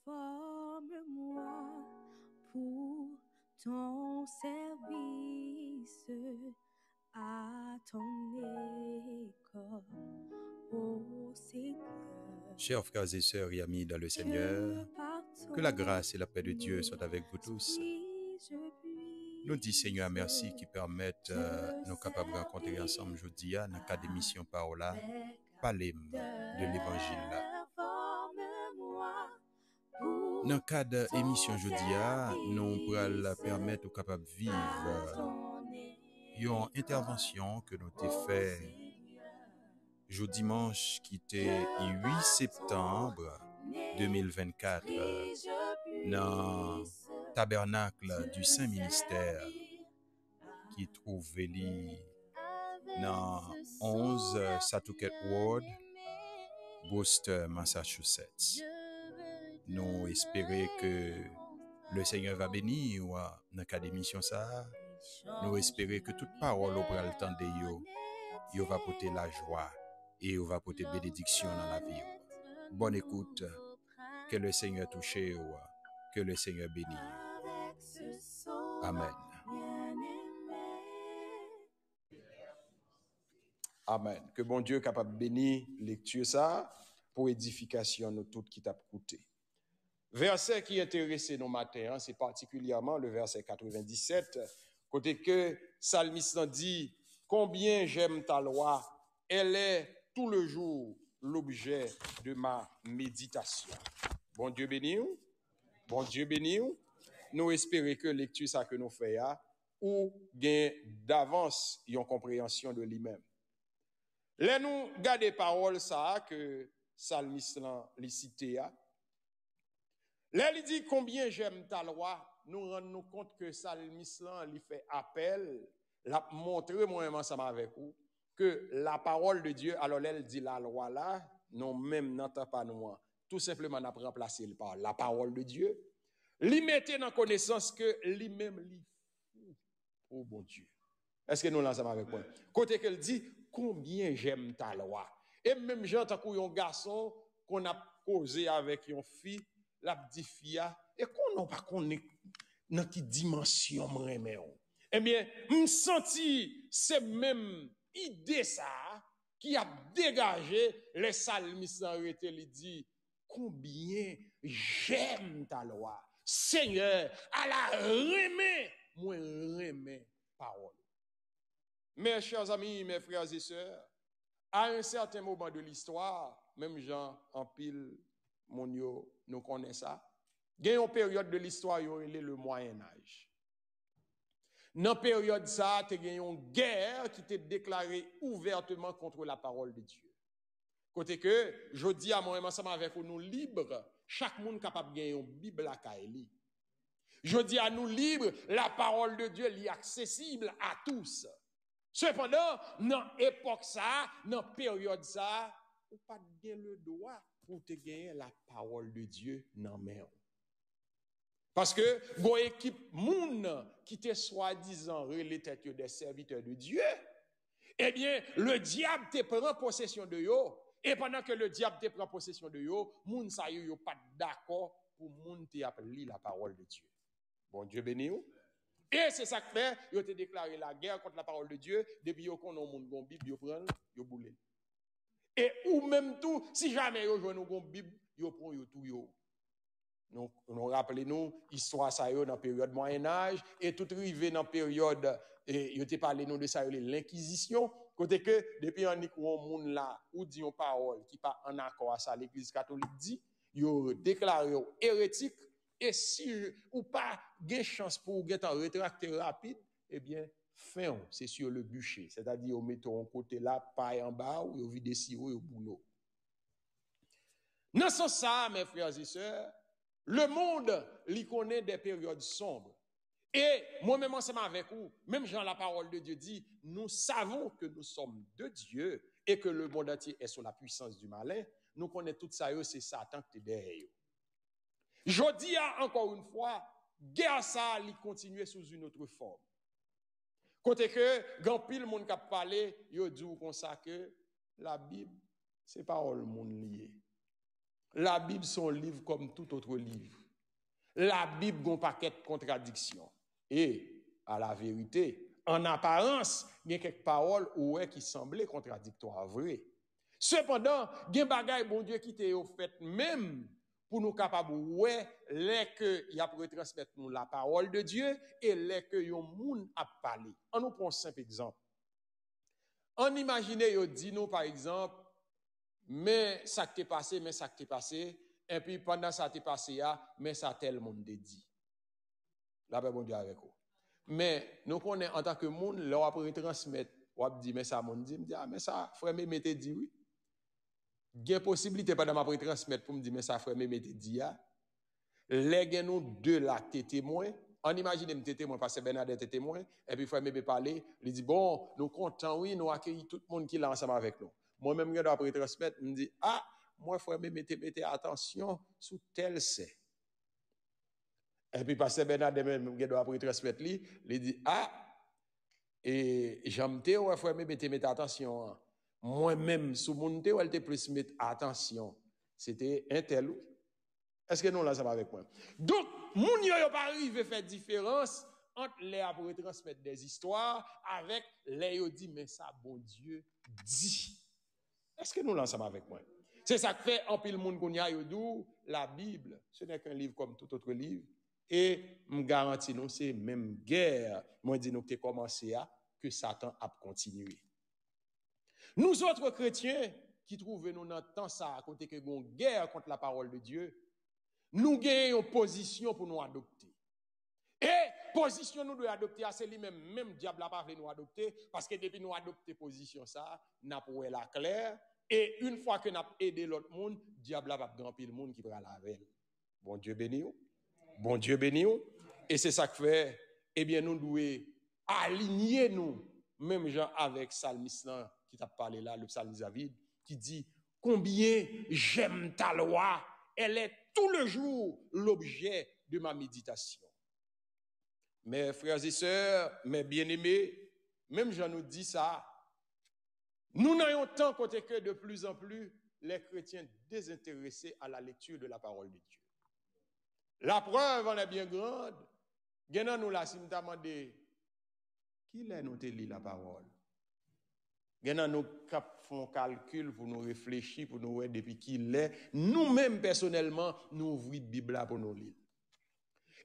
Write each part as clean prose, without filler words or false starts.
Forme-moi pour ton service à ton école, ô Seigneur. Chers frères et sœurs et amis dans le Seigneur, que la grâce et la paix de Dieu soient avec vous tous. Nous disons Seigneur merci qui permettent nous capables de rencontrer ensemble aujourd'hui dans le cadre d'émission Parola, parler de l'évangile. Dans le cadre d'émission aujourd'hui, nous pourrons permettre aux capables de vivre une intervention que nous avons faite jour dimanche qui était 8 septembre 2024 dans le tabernacle du Saint-Ministère qui trouve dans 11 Satuket Ward, Worcester, Massachusetts. Nous espérons que le Seigneur va bénir dans le cas d'émission ça. Nous espérons que toute parole au le temps de yo va porter la joie et va porter bénédiction dans la vie. Bonne écoute, que le Seigneur touche, que le Seigneur bénisse. Amen. Amen. Que bon Dieu capable de bénir lecture ça pour édification nous toutes qui t'a coûté. Verset qui intéresse nos matins, c'est particulièrement le verset 97, côté que Psalmiste dit combien j'aime ta loi, elle est tout le jour l'objet de ma méditation. Bon Dieu béni ou? Bon Dieu béni ou? Nous espérons que lecture ça que nous faisons ou gain d'avance une compréhension de lui-même. Là nous garder parole ça que Psalmiste li cité a. Là il dit combien j'aime ta loi, nous rendons compte que Psalmiste lui fait appel, l'a montré moi-même ensemble avec vous que la parole de Dieu, alors elle dit la loi là, non même n'entend pas nous, tout simplement n'a remplacé par la parole de Dieu, lui mettez dans connaissance que lui-même lui fou, oh bon Dieu. Est-ce que nous l'ensemble avec moi? Côté qu'elle dit combien j'aime ta loi. Et même Jean tant qu'un garçon qu'on a causé avec une fille, la petite fille et qu'on n'a pas connaît dans quelle dimension moi eh bien, me senti c'est même idée ça qui a dégagé les psalmistes en réalité lui dit combien j'aime ta loi. Seigneur, à la remet, moi remet parole. Mes chers amis, mes frères et sœurs, à un certain moment de l'histoire, même Jean en pile, nous connaissons ça, il y a une période de l'histoire, il y a le Moyen-Âge. Dans la période ça, il y a une guerre qui était déclarée ouvertement contre la parole de Dieu. Côté que, je dis à moi, ensemble avec nous libres, chaque monde capable de gagner une Bible à Kaeli. Je dis à nous libres, la parole de Dieu est accessible à tous. Cependant, dans l'époque ça, dans la période ça, ou pas bien le droit pour te gagner la parole de Dieu dans main. Parce que vos équipes moun qui te soi-disant les têtes des serviteurs de Dieu, eh bien, le diable te prend possession de yo, et pendant que le diable te prend possession de yo, moun sa yo pas d'accord pour moun te appeler la parole de Dieu. Bon Dieu béni ou? Et c'est ça que fait, ils ont déclaré la guerre contre la parole de Dieu, depuis qu'ils ont moun gon Bible, ils prennent, ils boule. Et ou même tout, si jamais ils jouent gon Bible, ils prennent tout yo. Donc, nous rappelez-nous, histoire ça yo dans la période Moyen-Âge, et tout arrivé dans la période, et ils ont parlé nous de ça, l'Inquisition, côté que, depuis un moun là, ou dit une parole qui pas en accord à ça, l'Église catholique dit, ils ont déclaré hérétique. Et si ou pas gain chance pour get en rétracter rapide, eh bien fin c'est sur le bûcher, c'est-à-dire on met un côté là paille en bas ou on vide sirop au boulot. Dans ce sens, mes frères et sœurs, le monde lui connaît des périodes sombres. Et moi-même ensemble avec vous, même Jean la parole de Dieu dit, nous savons que nous sommes de Dieu et que le monde entier est sous la puissance du malin. Nous connaissons tout ça, c'est Satan qui est derrière. Je dis encore une fois, guerre ça, il continue sous une autre forme. Côté que, grand pile monde qui a parlé, yo dit comme ça que la Bible, c'est parole monde lié. La Bible, c'est un livre comme tout autre livre. La Bible a un paquet de contradictions. Et, à la vérité, en apparence, il y a quelques paroles qui semblaient contradictoires, vrai. Cependant, il y a des bagailles, bon Dieu, qui t'est fait même pour nous capables, les que il a pour transmettre nous la parole de Dieu et les que yon moun a parlé. On nous prend un simple exemple. On imagine, yo dit nous, par exemple, mais ça qui t'est passé, et puis pendant ça t'est passé, mais ça tel monde dit. La paix, bon Dieu, avec vous. Mais nous connaissons en tant que monde, là, après transmettre, on dit, mais ça, monde dit, me dit, mais ça, frère, me mettez dit, oui. Il y a possibilité pendant ma transmettre pour me dire, mais ça, frère, me mettez dit, les gens nous deux là, témoins. On imagine me témoin parce que Bernadette est témoin. Et puis, frère, me parler, il dit, bon, nous comptons, oui, nous accueillons tout le monde qui est là ensemble avec nous. Moi-même, je dois après transmettre, me dit, moi, frère, mettez attention sous tel c'est. Et puis, parce que Bernadette même, je dois après transmettre, il dit, et j'aime te, frère, mettez attention. Moi-même, sous mon te, elle te plus mettre attention. C'était un tel. Est-ce que nous, là, ça va avec moi? Donc, moun yo pas arrivé faire différence entre les pour transmettre des histoires avec les yo dit, mais ça, bon Dieu, dit. Est-ce que nous, là, ça va avec moi? C'est ça que fait en pile moun qu'on y a yo la Bible, ce n'est qu'un livre comme tout autre livre. Et, me garantis nous, c'est même guerre, moi, dis nous, que commencé à, que Satan a continué. Nous autres chrétiens, qui trouvent nous dans temps ça, à côté que une guerre contre la parole de Dieu, nous gagnons une position pour nous adopter. Et position nous devons adopter, c'est lui-même, même diable n'a pas voulu nous adopter, parce que depuis nous adopter position ça, n'a pas la claire, et une fois que nous avons aidé l'autre monde, diable va gramper le monde qui va la veille. Bon Dieu béni. Bon Dieu béni. Et c'est ça que fait, eh bien nous devons aligner nous, même gens avec psalmiste qui t'a parlé là, le psalmiste David, qui dit, combien j'aime ta loi, elle est tout le jour l'objet de ma méditation. Mes frères et sœurs, mes bien-aimés, même j'en nous dis ça, nous n'ayons tant côté que de plus en plus les chrétiens désintéressés à la lecture de la parole de Dieu. La preuve en est bien grande. Genan nous la si nous demandé qui l'a nous lit la parole. Genan nous font calcul pour nous réfléchir, pour nous voir depuis qui l'est. Nous-mêmes personnellement, nous ouvrons la Bible pour nous lire.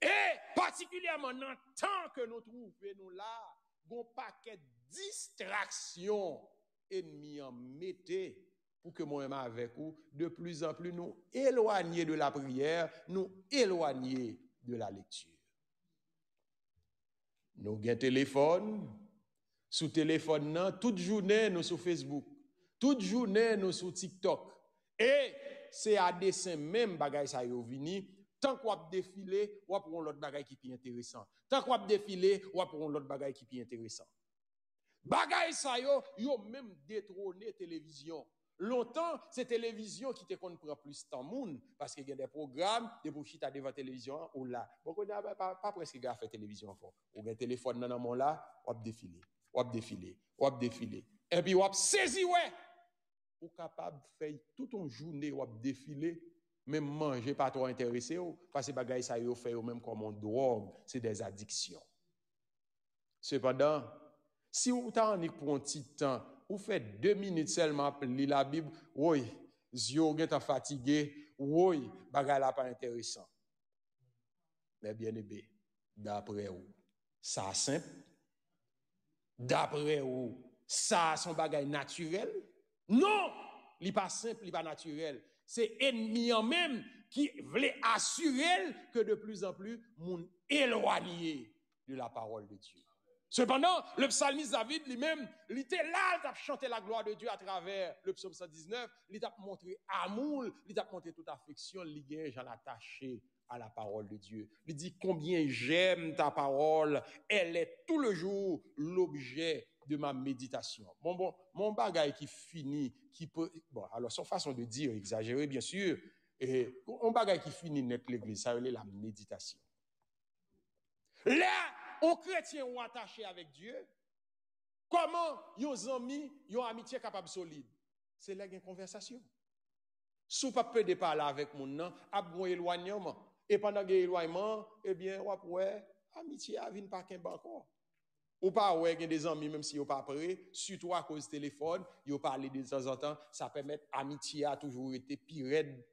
Et particulièrement dans le temps que nous trouvons nous là, un paquet de distractions ennemies en mettez pour que moi-même avec vous, de plus en plus nous éloigner de la prière, nous éloigner de la lecture. Nous avons un téléphone, sous téléphone, toute journée nous sur Facebook, toute journée nous sur TikTok. Et c'est à dessein même bagay sa yo vini, tant qu'on a défilé, ou pour l'autre bagay qui est intéressant. Tant qu'on a défilé, ou pour l'autre bagay qui est intéressant. Bagay sa yo même détrôné télévision. Longtemps, c'est télévision qui te prend plus de temps moun, parce qu'il y a des programmes, des bouchites à devant télévision, ou là. Beaucoup n'a pas presque gars fait télévision encore. Ou un téléphone dans mon là, ou défiler, ou défiler. Et puis ou saisi ouais. Ou capable de faire toute une journée ou défiler, même manger pas trop intéressé, parce que bagay ça yo fait même comme une drogue, c'est des addictions. Cependant, si vous t'en pour un petit temps, vous faites 2 minutes seulement pour lire la Bible, oui, yeux sont fatigués, oui, bagay là pas intéressant. Mais bien aimé, d'après vous, ça simple, d'après vous, ça son bagay naturel? Non, il n'est pas simple, il n'est pas naturel. C'est ennemi en même qui voulait assurer que de plus en plus, moun éloigné de la parole de Dieu. Cependant, le psalmiste David lui-même, il était là, il a chanté la gloire de Dieu à travers le psaume 119, il a montré amour, il a montré toute affection, il a j'en attaché à la parole de Dieu. Il dit combien j'aime ta parole, elle est tout le jour l'objet de ma méditation. Mon bagage qui finit, qui peut, bon, alors son façon de dire, exagéré bien sûr, et mon bagage qui finit net l'église, ça veut dire la méditation. Là, aux chrétiens ont attaché avec Dieu, comment ils amis, ils ont amitié capable solide? C'est là une conversation. Si pas peut de parler avec mon nan, a bon éloignement. Et pendant que éloignement, eh bien, ouais, amitié a vinn pas qu'un encore. Ou pas ouais, gen des amis même si yo pas prêt, surtout à cause du téléphone, yo parler de temps en temps, ça permet amitié a toujours été plus raide,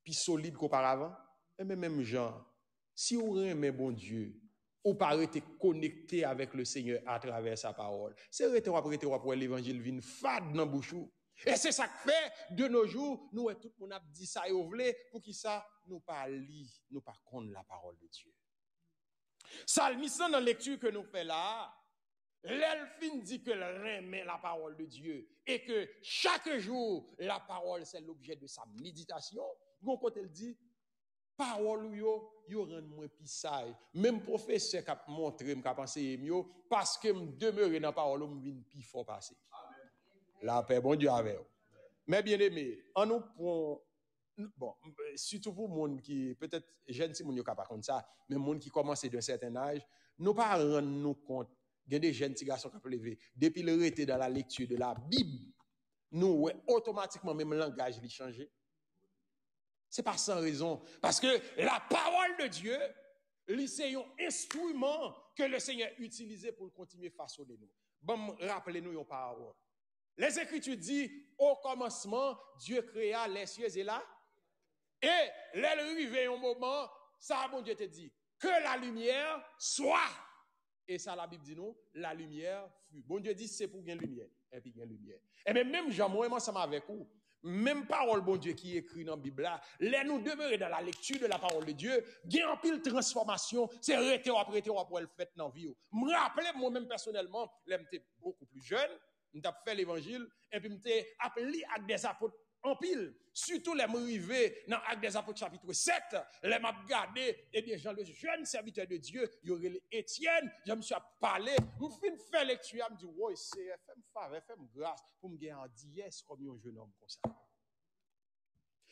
plus solide qu'auparavant. Et même genre, si vous aimez bon Dieu, ou pas rester connecté avec le Seigneur à travers sa parole. C'est rester pour l'évangile vient fade dans bouchou. Et c'est ça que fait de nos jours, nous tout le monde a dit ça et on voulait pour qui ça nous pas lire, nous pas connaître la parole de Dieu. Salmiste dans la lecture que nous fait là, l'elfine dit que remet la parole de Dieu et que chaque jour la parole c'est l'objet de sa méditation. Gon côté il dit parole yo rend moins pisay. Même professeur qui a montré m'a pensé mieux parce que me demeurer dans parole me vinn pi fort passer. La paix bon Dieu avec vous. Mais bien aimé, en nous prend bon surtout pour monde qui peut-être jeune si moun yo capable comme ça, mais monde qui commence d'un certain âge, nous pas rendre nous compte, il y a des jeunes petits garçons qui peuvent lever depuis le été dans la lecture de la Bible, nous ouais, automatiquement même le langage lui changer. C'est pas sans raison. Parce que la parole de Dieu, c'est un instrument que le Seigneur utilisait pour continuer à façonner nous. Bon, rappelez-nous une parole. Les Écritures disent, au commencement, Dieu créa les cieux et là. Et l'arrivée un moment, ça, bon Dieu te dit, que la lumière soit. Et ça, la Bible dit nous, la lumière fut. Bon Dieu dit, c'est pour gagner lumière. Et puis gagner lumière. Et bien, même Jean, moi, ensemble avec vous, même parole, bon Dieu, qui est écrit dans la Bible là, les nous demeurer dans la lecture de la parole de Dieu, il y a un pile transformation, c'est arrêter après le fait dans la vie. Me rappelle moi-même personnellement, j'étais beaucoup plus jeune, j'ai fait l'évangile, et puis j'ai appelé avec des apôtres en pile. Surtout les m'arrivé dans Actes des Apôtres chapitre 7, les m'a regardé, et bien, Jean, le jeune serviteur de Dieu, il y aurait Étienne, je me suis parlé, je fin faire lecture, je me dis, ouais, c'est FM faveur, FM grâce, pour me gagner en 10 comme un jeune homme comme ça.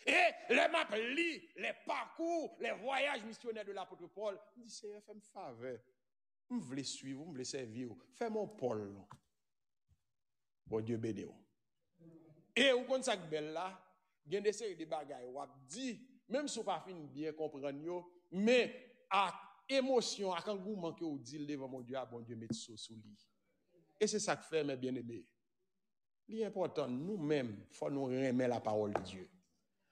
Et les m'a li, les parcours, les voyages missionnaires de l'apôtre Paul, je me dis, c'est FM faveur, je voulais suivre, je voulais servir, fais mon Paul. Bon Dieu béni. Et vous comprenez ça que belle là, il y a des séries de bagailles, ou dit, même si vous pas fin bien comprendre, mais à émotion, à engouement que vous dites devant mon Dieu, bon Dieu met ça sous lui. Et c'est ça que fait, mes bien-aimés. L'important, nous-mêmes, il faut nous remettre la parole de Dieu.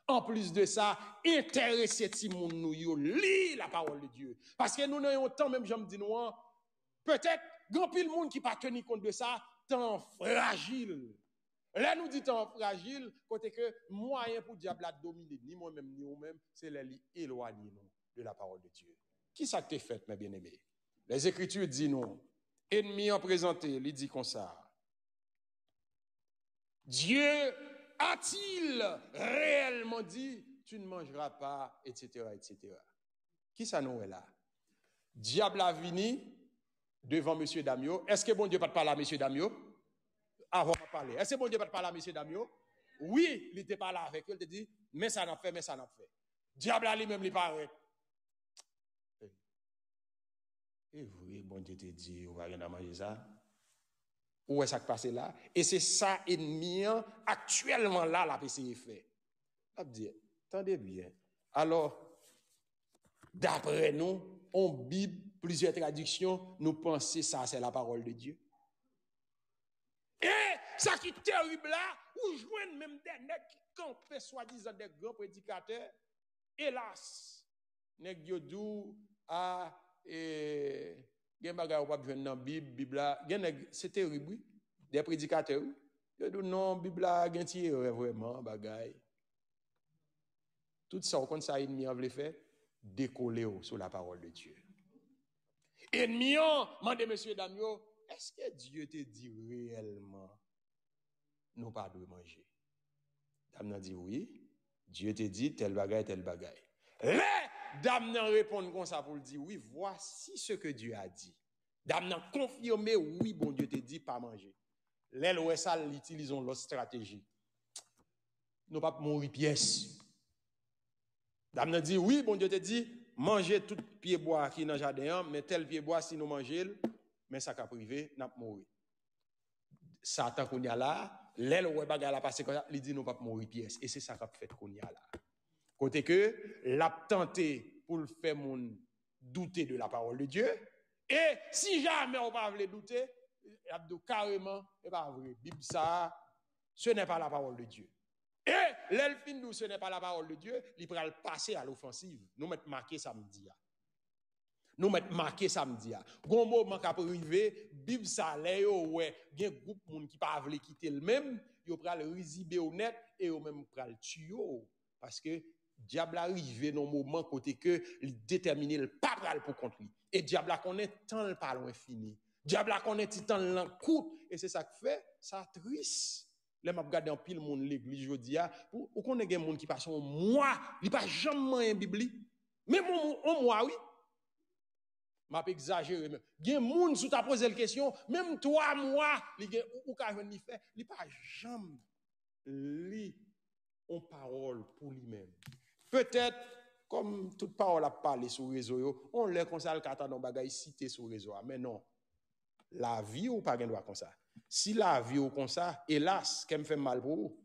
En plus de ça, intéresser si moun nous yo lit la parole de Dieu. Parce que nous n'avons temps, même j'aime dire nous, peut-être, grand pile monde qui pas tenir compte de ça, temps fragile. Là, nous dit temps fragile, côté que moyen pour diable à dominer, ni moi-même, ni vous-même, c'est les éloigner nous de la parole de Dieu. Qui ça que fait, mes bien-aimés? Les Écritures disent nous, ennemi en présenté, il dit comme ça. Dieu a-t-il réellement dit, tu ne mangeras pas, etc., etc. Qui ça nous est là? Diable a venu devant M. Damio. Est-ce que bon Dieu pas te parler à M. Damio? Avant de parler. Est-ce que bon Dieu pas te parler à M. Damio? Oui, il était parlé avec eux, il te dit, mais ça n'a fait, mais ça n'a fait. Diable a lui-même, il paraît. Et oui, bon Dieu te dit, on va rien à manger ça. Où est-ce qui passe là? Et c'est ça, ennemi, actuellement là, la PCI fait. Ça veut dire, attendez bien. Alors, d'après nous, en Bible, plusieurs traductions, nous pensons ça, c'est la parole de Dieu. Et ça qui est terrible là, ou joignent même des nègres qui campent soi-disant des grands prédicateurs. Hélas, nèg yo dou a gen bagay ou pas joindre dans Bible là, c'est terrible, des prédicateurs. Yo dou non, Bible là gen ti vraiment bagay. Tout ça on ça ennemi en veut faire décoller sur la parole de Dieu. Ennemi mande monsieur Damio, est-ce que Dieu te dit réellement nous pas de manger? Dame dit oui, Dieu te dit tel bagay, tel bagay. Les Dame répondent comme ça pour le dire oui, voici ce que Dieu a dit. Dame confirmé oui, bon Dieu te dit pas manger. Les l'OSA utilisons l'autre stratégie. Nous pas mourir pièce. Dame dit oui, bon Dieu te dit manger tout pied bois qui dans jardin, mais tel pied bois si nous manger, mais ça ka privé n'a mourir. Satan qu'on y a là, l'aile ouais bagarre la passer comme ça, il dit non pas mourir pièce et c'est ça qu'a fait qu'on y a là. Côté que l'a tenté pour le faire moun douter de la parole de Dieu et si jamais on pas veut douter, abdou carrément et pas vrai, Bible ça ce n'est pas la parole de Dieu. Et l'elfine nous ce n'est pas la parole de Dieu, il va passer à l'offensive. Nous mettre marqué samedi. Nous mettre marqué samedi. Gon moment qu'a arrivé, Bible ça là ouais, gen groupe moun qui pas veut quitter le même, yo pral risiber honnête et yo même pral tuer parce que diable arrivé dans moment côté que il déterminé le pas pral pour contre lui. Et diable a connaît tant le pas loin fini. Diable a connaît tant l'encoute et c'est ça qui fait ça triste. Là m'a regarder en pile monde l'église jodi a ou connaît gen monde qui passe un mois, il pas jamais un Bible. Même un mois oui. M'a pas exagéré même. Gen monde sous ta poser la question, même 3 mois, ou ka joindre fait, il pas jamais li on parole pour lui-même. Peut-être comme toute parole a parlé sur réseau yo, on l'a comme ça le kata dans bagay cité sur réseau, mais non. La vie ou pas gen droit comme ça. Si la vie ou comme ça, hélas, qu'elle me fait mal pour vous,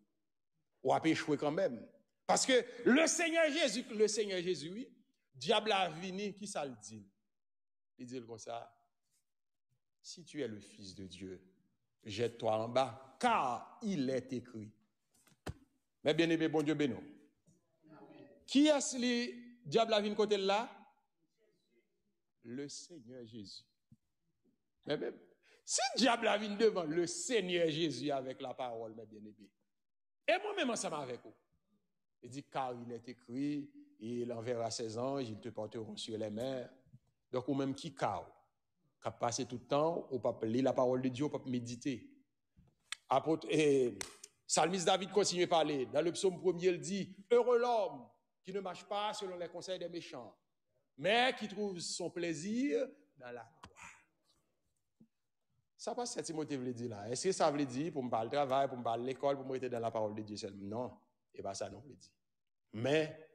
ou a échoué quand même. Parce que le Seigneur Jésus, oui, diable a venu, qui ça le dit? Il dit comme ça, si tu es le Fils de Dieu, jette-toi en bas, car il est écrit. Mais bien aimé, bon Dieu bénot. Qui est-ce le diable a venu côté là? Le Seigneur Jésus. Mais même, si le diable a venu devant le Seigneur Jésus avec la parole, mes bien-aimés, et moi-même ensemble avec vous, il dit, car il est écrit, il enverra ses anges, ils te porteront sur les mers. Donc, ou même qui cao, qui a passé tout le temps, ou pas lire la parole de Dieu, ou pas méditer. Psalmiste David continue à parler. Dans le psaume 1er, il dit, heureux l'homme qui ne marche pas selon les conseils des méchants, mais qui trouve son plaisir dans la loi. Ça passe ce que Timothée veut dire là. Est-ce que ça veut dire pour me parler de travail, pour me parler de l'école, pour me rester dans la parole de Dieu seulement? Non, et pas ça non veut dire. Mais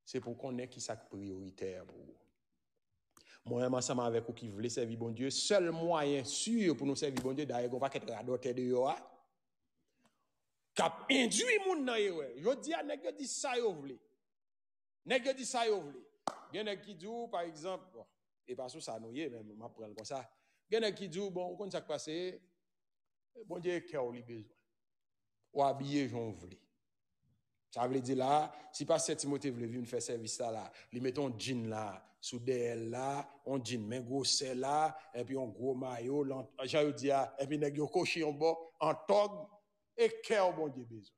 c'est pour qu'on ait qui ça prioritaire pour vous. Moi, ensemble avec vous qui voulez servir bon Dieu, seul moyen sûr pour nous servir bon Dieu, d'ailleurs, on va être radoté de yo, cap induit moun nan yo. Je dis à nèg dit ça yo vle. Nèg dit ça yo vle. Gen nèg qui dit par exemple, bon, et pas ça nou yé même m'a prendre comme ça. Gen nèg qui dit bon, on ça passé, bon Dieu cœur li besoin. Ou habiller j'on vle. Ça veut dire là, si pas cette Timothée veut venir faire service là, li mettons jean là, sous DL là, on jean men gros sel là, et puis on gros maillot, j'ai dit et puis nèg yo coché en bas en tog et cœur bon Dieu besoin.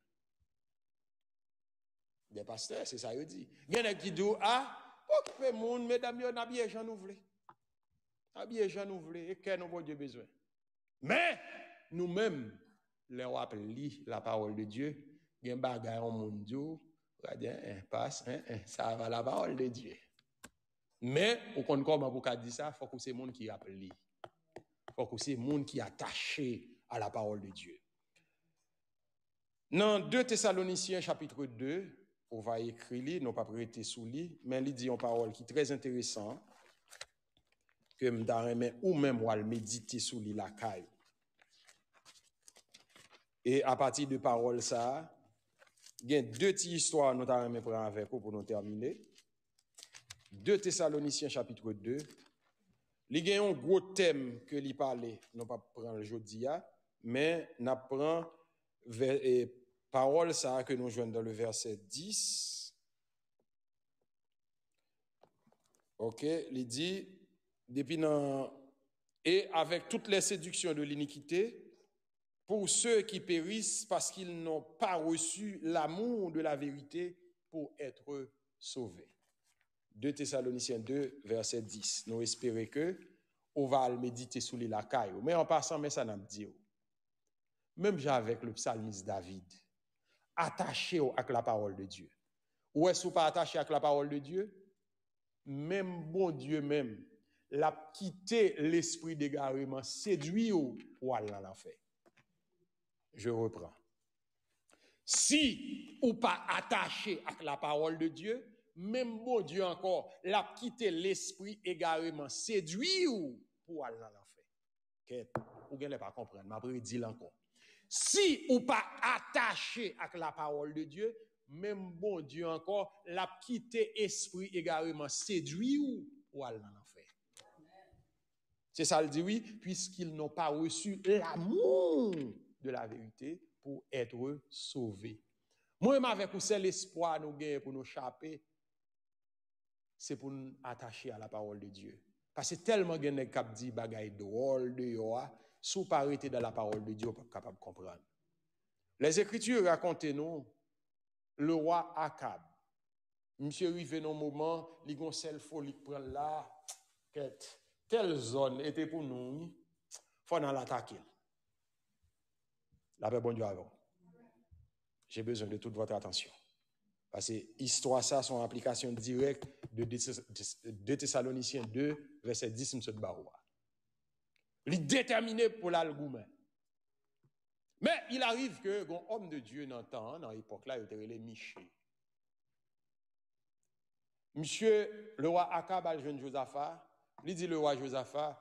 Des pasteurs, c'est ça yo dit. Gen nèg qui dit occuper monde mesdames yo n'habiller Jean nous vle. Habiller Jean nous vle et cœur nous bon Dieu besoin. Mais nous-mêmes les on appelle la parole de Dieu. Gen bagay en moun djou, passe, ça va la parole de Dieu. Mais, ou kon comment pour dire ça, faut que c'est moun qui appelle. Faut que c'est moun qui attaché à la parole de Dieu. Dans 2 Thessaloniciens chapitre 2, on va écrire, non pas prêter sous lit, mais il dit une parole qui est très intéressante, que m'dareme ou même ou al méditer sous lit la caille. Et à partir de parole ça, il y a 2 petites histoires nous t'arrêter prendre avec vous pour nous terminer. 2 Thessaloniciens chapitre 2. Il y a un gros thème que lui parler, non pas prendre aujourd'hui, mais n'a prend parole ça que nous joignons dans le verset 10. OK, il dit depuis et avec toutes les séductions de l'iniquité pour ceux qui périssent parce qu'ils n'ont pas reçu l'amour de la vérité pour être sauvés. 2 Thessaloniciens 2, verset 10. Nous espérons que on va le méditer sous les lacailles. Mais en passant, mais ça n'a pas dit. Même avec le psalmiste David, attaché à la parole de Dieu. Ou est-ce pas attaché à la parole de Dieu? Même bon Dieu même, l'a quitté l'esprit d'égarement, séduit ou aller dans l'enfer. Je reprends. Si ou pas attaché à la parole de Dieu, même bon Dieu encore, l'a quitté l'esprit égarément séduit ou pour aller dans l'enfer. Ou bien ne pas comprendre, m'a dit encore. si ou pas attaché à la parole de Dieu, même bon Dieu encore, l'a quitté esprit égarément séduit ou aller en enfer. C'est ça le dit oui, puisqu'ils n'ont pas reçu l'amour de la vérité pour être sauvés. Moi, avec vous, c'est l'espoir nous gagner pour nous échapper, c'est pour nous attacher à la parole de Dieu. Parce que tellement de gens qui dit bagay drôle de yoa, sous pas arrêter dans la parole de Dieu, pas capable de comprendre. Les Écritures racontent nous le roi Akab. Monsieur arrivé dans un moment, il y a une seule folie qui prend là, telle zone était pour nous, il faut l'attaquer. La paix, bon Dieu avant. J'ai besoin de toute votre attention. Parce que l'histoire, ça, son application directe de 2 Thessaloniciens 2, verset 10, M. Baroua. Il est déterminé pour l'algoumen. Mais il arrive que un homme de Dieu dans le temps, dans l'époque là, il était appelé Miché. Monsieur, le roi Akab a le jeune Josaphat. Il dit le roi Josaphat,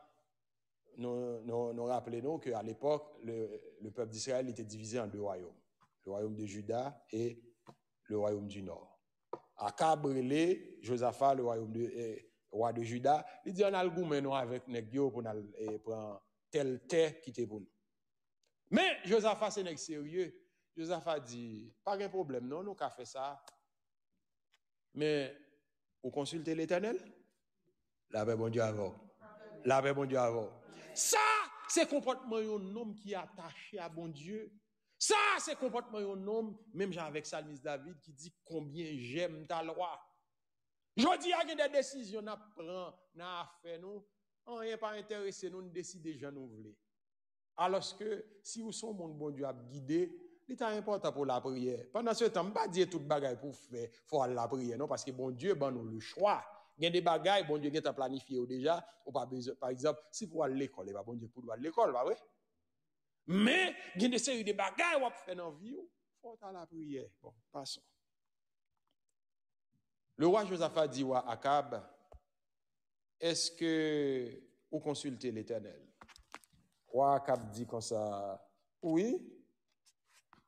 nous rappelons qu'à l'époque, le peuple d'Israël était divisé en 2 royaumes. Le royaume de Juda et le royaume du Nord. Akab relé Josaphat, le roi de Juda, il dit on a le goût maintenant avec Negio pour prendre tel terre qui était pour nous. Mais Josaphat c'est nèg sérieux. Josaphat dit pas de problème non, nous qu'a fait ça. Mais vous consultez l'Éternel? La paix bon Dieu avant. La paix bon Dieu avant. Ça c'est comportement d'un homme qui est attaché à bon Dieu. Ça, c'est comportement d'un homme, même avec Psalmiste David, qui dit combien j'aime ta loi. Je dis qu'il y a des décisions à prendre, à faire, nous, on n'est pas intéressé, nous décider, je nous voulons. Alors que si vous sommes bon Dieu à guider, c'est important pour la prière. Pendant ce temps, je ne vais pas dire tout bagaille pour faire, il faut aller la prière, non, parce que bon Dieu, ben nous le choix. Il y a des bagailles, bon Dieu, qui est planifié déjà, ou pas besoin, par exemple, si vous allez à l'école, il va bon Dieu pour aller à l'école, bah oui. Mais, il y a des séries de bagailles qu'on fait dans la vie, il faut aller à la prière. Bon, passons. Le roi Josaphat dit à Akab, est-ce que vous consultez l'Éternel? Le roi Akab dit comme ça, oui,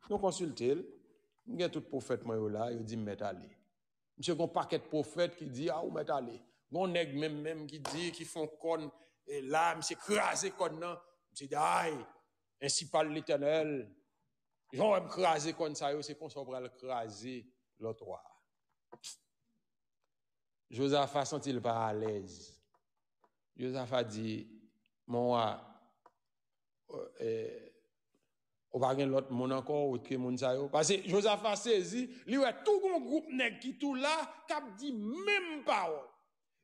nous consultons. Il y a tout prophète là, il dit, m'est allé. Monsieur, il y a un paquet de prophètes qui dit, ah, ou m'est allé. Il y a un nègre même qui dit, qui font con, et là, monsieur, crasé con, non. Monsieur dit, aïe. Ainsi parle l'Éternel. J'en vais craser comme ça, c'est qu'on va le craser l'autre roi. Josaphat sent-il pas à l'aise? Josaphat dit, mon roi, on va gagner l'autre monde encore, ou que mon ça. Parce que Josaphat saisi, lui a tout un groupe nèg qui tout là, cap dit même parole.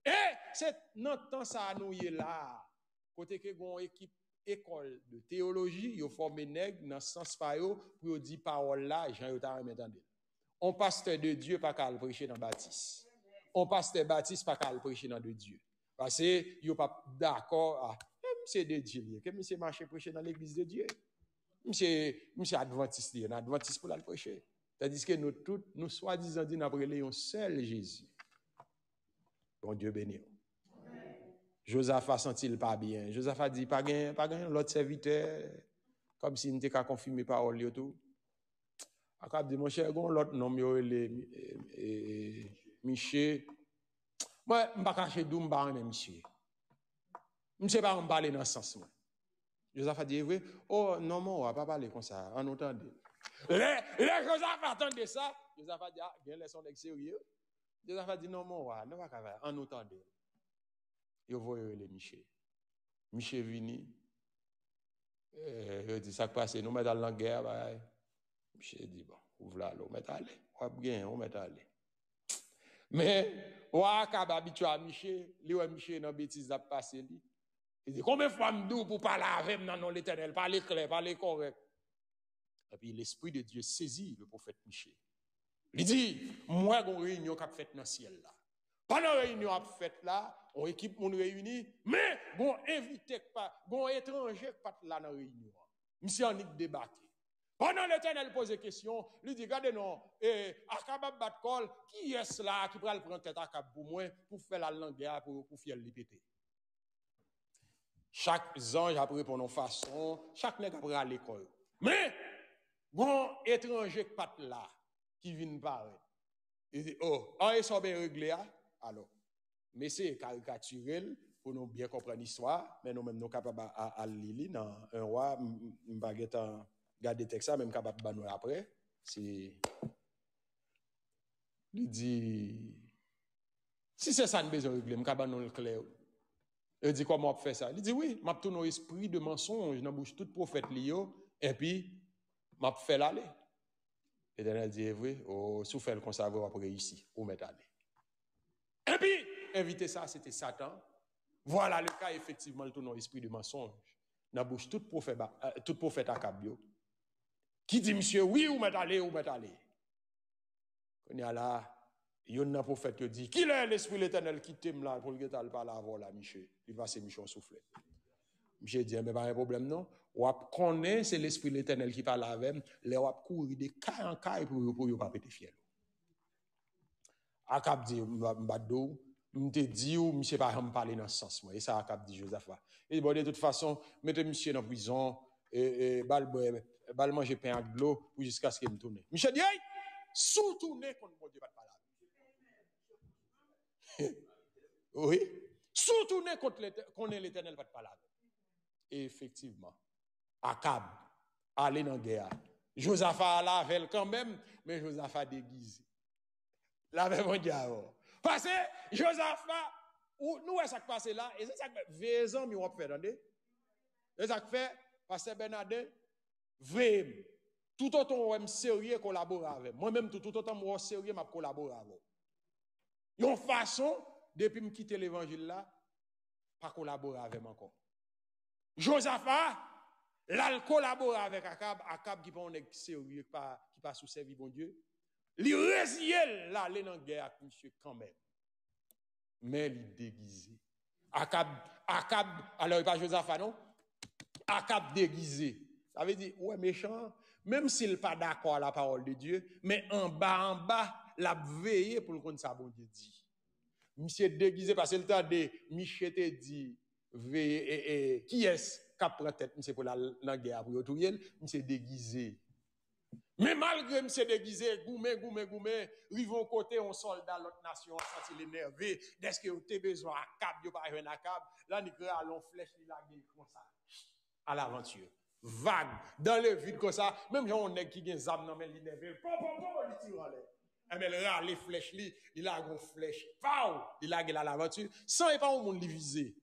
Et c'est dans temps ça nous y là. Côté que gon équipe école de théologie, yo formé nèg dans sens pa yo pour dire parole là, Jean yo ta m'entendre. On pasteur de Dieu pas qu'à prêcher dans baptiste. On pasteur baptiste pas qu'à prêcher dans de Dieu. Parce que yo pas d'accord c'est de Dieu. Que monsieur marcher prêcher dans l'église de Dieu. Monsieur adventiste, il adventiste pour la prêcher. Tandis que nous tous nous soi-disant dit après un seul Jésus. Bon Dieu béni. Josaphat sent-il pas bien. Josaphat dit, pas gain l'autre serviteur, comme s'il n'était qu'à confirmer parole et tout. Akab dit, mon cher, l'autre nom, Miché. Moi, je ne vais pas cacher d'où je vais Miché. Je ne sais pas parler dans ce sens. Josaphat dit, oui, oh non, on ne va pas parler comme ça, en entendant. Les Josaphat attendent ça. Josaphat dit, ah, il y a une leçon sérieux. Josaphat dit, non, on ne va pas parler, en entendant. Yo voye le Miché. Miché vini. Il dit ça passe nous mettre dans la guerre bah. Miché dit bon, ouvre là, on met aller. On met aller. Mais wa ka habitué à Miché, li wa Miché dans bêtise da passer li. Il dit combien de fois m'dou pour parler avec dans l'Éternel, parler clair, parler correct. Et puis l'esprit de Dieu saisit le prophète Miché. Il dit moi gon réunion qu'a fait dans ciel là. Pendant la réunion a fait là, on équipe mon réuni, mais bon invité pas, bon étranger pas là dans réunion. Monsieur en débattre. Pendant l'Éternel pose question, lui dit regardez non, Akab bat col, qui est là qui va le prendre tête Akab pour moi pour faire la langue pour faire le péter. Chaque ange a pris pour nos façons, chaque nègre a pris à l'école. Mais Bon étranger qui pat là, qui vient parler. Il dit, oh, en sont bien réglé, alors. Mais c'est caricaturel pour nous bien comprendre l'histoire, mais nous-mêmes nous capables à lire dans un roi, m'baguette en garder texte ça, même capable de nous après. C'est. Il dit, si c'est ça, nous besoin régler, m'capable nous le clair. Il dit, comment on fait ça? Il dit, oui, m'a tout nos esprit de mensonge dans bouche tout prophète lio, et puis, m'a fait l'aller. L'Éternel dit, oui, oh, sous fait le conservateur après ici, ou mettre aller. Et puis, inviter ça, c'était Satan. Voilà le cas, effectivement, le tout nos esprit de mensonge dans bouche tout prophète Akab, qui dit, monsieur, oui, ou mettre aller, ou mettre aller. Quand il y a là, il y a un prophète qui dit, qui est l'esprit de l'Éternel qui t'aime là, pour le gars par la voix là, Michel. Il va se Michel souffler. Michel dit, mais pas un problème, non? Ou connaît, c'est l'esprit de l'Éternel qui parle avec lui, les ou courir de caille en caille pour ne pas péter fiel. Akab dit, m'badou, m'te dit ou monsieur pas me parler dans ce sens moi. Et ça Akab dit Joseph. Et bon de toute façon, mettez monsieur dans prison et bal manger pain avec de l'eau jusqu'à ce qu'il me tourne. Monsieur dit, hey, sous tourner contre mon Dieu pas de parler. Oui, sous tourner contre l'Éternel pas de parler. Et effectivement, Akab allait dans la guerre. Josaphat lavel quand même, mais Josaphat déguisé. Lavel mon diable. Parce que Josaphat, nous, est-ce qui passe là? Et c'est ça que 20 ans, nous avons fait, attendez? C'est ça que fait, Pasteur Bernardin, vraiment, tout autant on est sérieux collaborer avec. Moi-même, tout autant moi sérieux, je collabore avec. Il y a une façon, depuis que je quitte l'évangile là, pas collaborer avec moi encore. Josaphat, là, il collabore avec Akab qui n'est pas sérieux, qui pas sous servir bon Dieu. Il résiel là, aller dans la guerre avec monsieur quand même. Mais il déguisé. Akab, alors il pas Josaphat non? Akab déguisé. Ça veut dire, ouais, méchant, même s'il n'est pas d'accord à la parole de Dieu, mais en bas, l'a veillé pour le compte ça, bon Dieu dit. Monsieur déguisé parce que le temps de Michel te dit, veillé, qui est-ce qui prend tête, monsieur pour la guerre, pour retourner, monsieur déguisé. Mais malgré monsieur déguisé, goumé, rivons côté, on soldat l'autre nation, senti l'énervé, dès que vous avez besoin à cap, vous pas à cap, là, nous allons flèche, il a comme ça, à l'aventure. Vague, dans le vide comme ça, même si on est qui a des âmes dans les l'énervé, il tire en l'air. Mais les flèches, il a une flèche, il a à l'aventure, sans et pas au monde viser.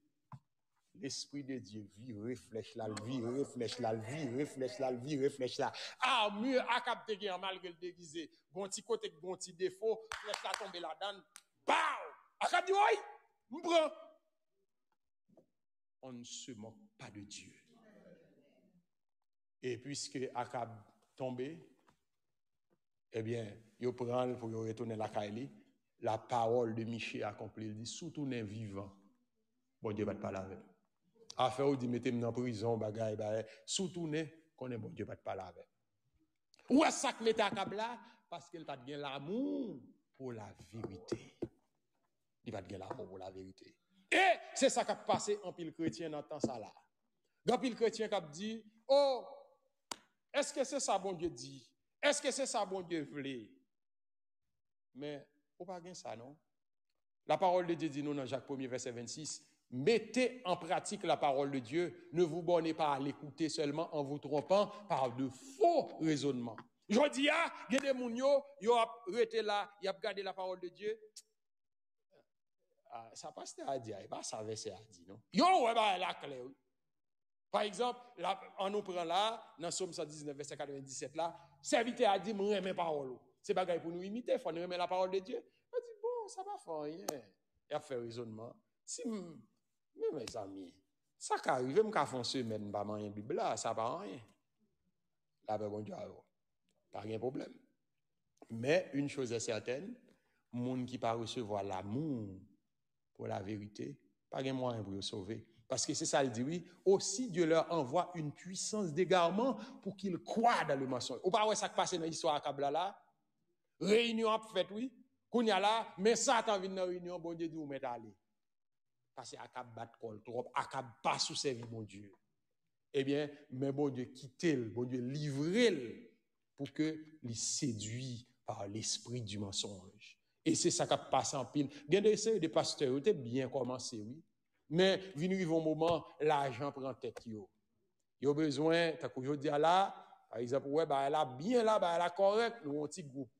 L'Esprit de Dieu vire flèche là, vire flèche là, vire flèche là, vire flèche là. Ah, mieux à capter gain malgré le déguisé. Bon petit côté, bon petit défaut, flèche là tomber là-dedans. Pow! À cap dit oui, m'prend. On ne se moque pas de Dieu. Et puisque Akab tombé, eh bien, il prend pour retourner la Kaili, la parole de Michée accomplie. Il dit, sous tout n'est vivant. Bon Dieu va te parler avec. Affaire ou dit, mettez-moi en prison, bagaille, sous n'est, qu'on est bon Dieu va te parler avec. Où est-ce que mettez Akab là? Parce qu'il va te gagner l'amour pour la vérité. Il va te gagner l'amour pour la vérité. Et c'est ça qui a passé en pile chrétien dans temps ça là. Dans pile chrétien qui a dit, oh, est-ce que c'est ça bon Dieu dit? Est-ce que c'est ça bon Dieu voulait? Mais, on pas gagner ça, non? La parole de Dieu dit nous dans Jacques 1er, verset 26, mettez en pratique la parole de Dieu, ne vous bornez pas à l'écouter seulement en vous trompant par de faux raisonnements. Je dis, il y a des gens qui ont été là, ils ont regardé la parole de Dieu. Ça passe à dire, il pas ça verset à dire, non? Yo, ouais, bah, la clé. Par exemple, là, on nous prend là, dans Somme 119, verset 97, là, serviteur a dit, moi, j'aime parole. C'est bagaille pour nous imiter, il faut nous aimer la parole de Dieu. On dit, bon, ça va faire rien. Il a fait raisonnement. Si, mais mes amis, ça qui arrive, je vais faire une semaine, pas manger Bible là, ça va rien. Là, ben, bon Dieu, pas de problème. Mais une chose est certaine, le monde qui pas recevoir l'amour pour la vérité, pas de moyen pour le sauver. Parce que c'est ça, il dit, oui, aussi Dieu leur envoie une puissance d'égarement pour qu'ils croient dans le mensonge. Ou pas, ouais, ça qui passe dans l'histoire à Kabla là, réunion a fait, oui, qu'on y a là, mais Satan vient dans la réunion, bon Dieu dit, vous mettez à aller. Parce qu'Akab bat col trop, Akab pas sous servir bon Dieu. Eh bien, mais bon Dieu quitte le, bon Dieu livre le pour que les séduit par l'esprit du mensonge. Et c'est ça qui passe en pile. Bien des pasteurs, ils étaient bien commencé, oui. Mais, venu un moment, l'argent prend tête. Ils ont besoin, t'as que je dis là, par exemple, ouais, bah, elle a bien là, bah, elle a correct, nous, un petit groupe.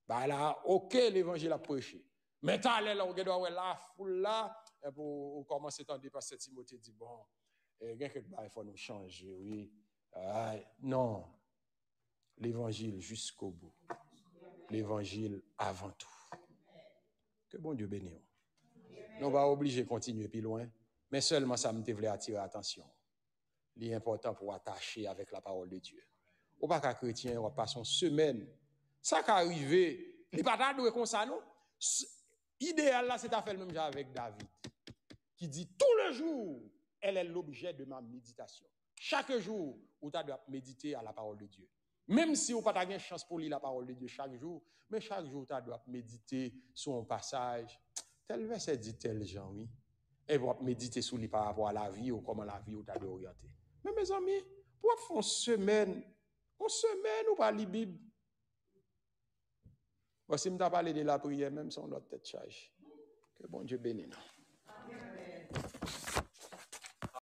Bah, elle a, ok, l'évangile a prêché. Mais t'as là, on regarde, ouais, la foule là, pour commencer à dépasser Timothée dit, bon, il faut nous changer, oui. Non. L'évangile jusqu'au bout. L'évangile avant tout. Que bon Dieu bénisse. Nous va obliger de continuer plus loin, mais seulement ça me voulait attirer l'attention. L'important pour attacher avec la parole de Dieu. Ou pas qu'un chrétien, on passe une semaine. Ça qui arrive, il pas d'adouer comme ça, non? Idéal là, c'est à faire le même genre avec David, qui dit tout le jour, elle est l'objet de ma méditation. Chaque jour, où tu dois méditer à la parole de Dieu. Même si on n'a pas de chance pour lire la parole de Dieu chaque jour, mais chaque jour, tu dois méditer sur un passage. Tel verset dit tel genre, oui. Et vous méditer sur lui par rapport à la vie ou comment la vie ou tu dois orienter. Mais mes amis, pour faire une semaine ou pas lire la Bible. Voici, je vais parler de la prière, même si on a tête charge. Que bon Dieu bénisse.